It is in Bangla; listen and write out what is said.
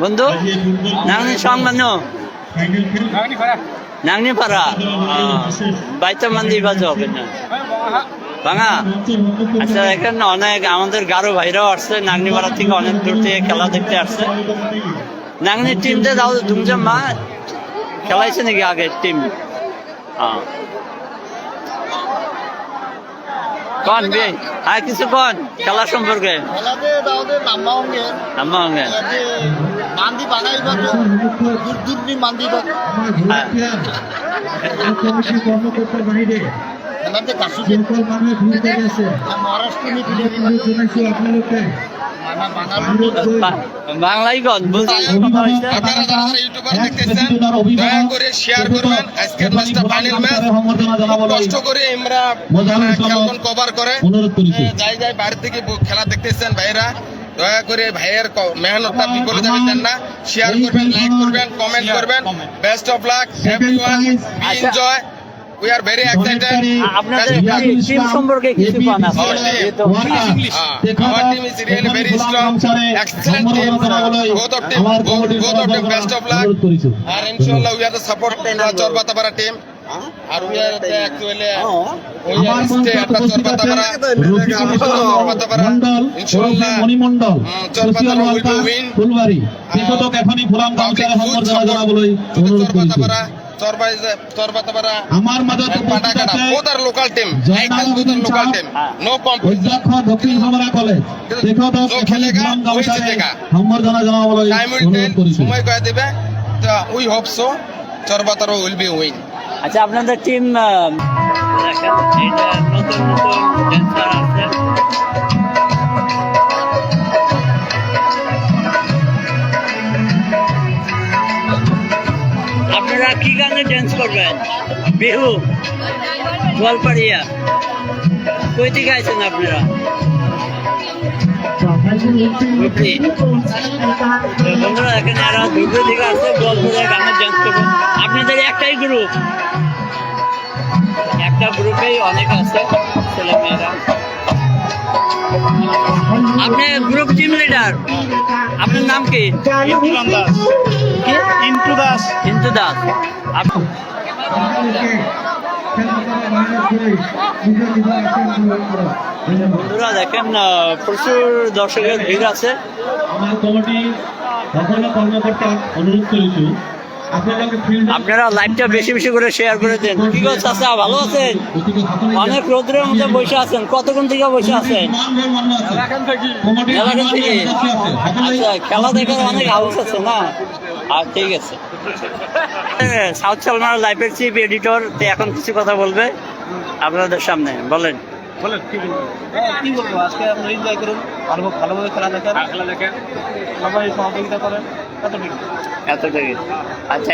বন্ধু নাংনি সম্মান নাংনি পাড়া বাইতে মান্দি বাজে হবে না ভাঙা। আচ্ছা এখানে অনেক আমাদের গারো ভাইরাও আসছে নাংনিপাড়া থেকে অনেক দূর থেকে খেলা দেখতে আসছে। নাংনি টিমতে যাও তুমি যে মা খেলাইছে নাকি আগের টিম? কন বে আর কিছু কন খেলা সম্পর্কে? মান্দি বানাই দূর দূর মান্দি কর্মকর্তার বাইরে বাংলায় কন দয়া করে শেয়ার করবেন। আজকের ম্যাচটা ফাইনাল ম্যাচ, কষ্ট করে আমরা খেলা কভার করে যাই যাই বাইরে থেকে খেলা দেখতেছেন ভাইরা। দয়া করে ভাইয়ের মেহনতটা বিফলে যাবেন না। শেয়ার করবেন, লাইক করবেন, কমেন্ট করবেন। Best of luck everyone, enjoy. We are very excited. আপনাদের টিম সম্পর্কে কিছু বলেন। Our team is really very strong, excellent team. Both of them best of luck. And inshallah we are the support team, Chorbatapara team. And we are actually we are stay at the Chorbatapara. Inshallah Chorbatapara will be win. Chorbatapara Chorbatapara আমার মাঝে Patakata, both are local team. Both are local team. No competition. অধ্যক্ষ দক্ষিণ হাবড়া কলেজ দেখো তো जो खेलेगा वही जीतेगा। সম্বর্ধনা জানাবো বলে Time will অনুরোধ tell, করেছি। সময় কয়ে দিবে। We hope so. Chorbatapara will be win. আচ্ছা আপনাদের টিম নতুন নতুন ড্যান্সার আছে। আপনারা কি গানে ড্যান্স করবেন? বিহু, গোয়ালপাড়িয়া, কই থেকে আইছেন আপনারা? বন্ধুরা এখানে আরো দুটো দিকে আছে গোয়ালপাড়িয়া গানের ড্যান্স করবেন। আপনাদের একটাই গ্রুপ? একটা গ্রুপেই অনেক আছে ছেলে মেয়েরা। আপনি গ্রুপ টিম লিডার, আপনার নাম কি? ইন্টু দাস। ইন্টু দাস। বন্ধুরা দেখেন প্রচুর দর্শকের ভিড় আছে। আমার কমিটি কর্মকর্তা অনুরোধ করেছি আপনারা লাইভটা বেশি বেশি করে শেয়ার করে দেন। কি করছে চাচা, ভালো আছেন? অনেক রোদ্রের মধ্যে বসে আছেন, কতক্ষণ থেকে বসে আছেন? এলাকান থেকে। আচ্ছা খেলা দেখার অনেক হাউস আছে না? আর ঠিক আছে। সাউথ সালমার লাইভের চিফ এডিটর এখন কিছু কথা বলবে আপনাদের সামনে। বলেন কি বলবো, আজকে আপনারা এনজয় করুন, ভালোভাবে খেলা দেখেন, সবাই সহযোগিতা করেন। এতটুকু। আচ্ছা।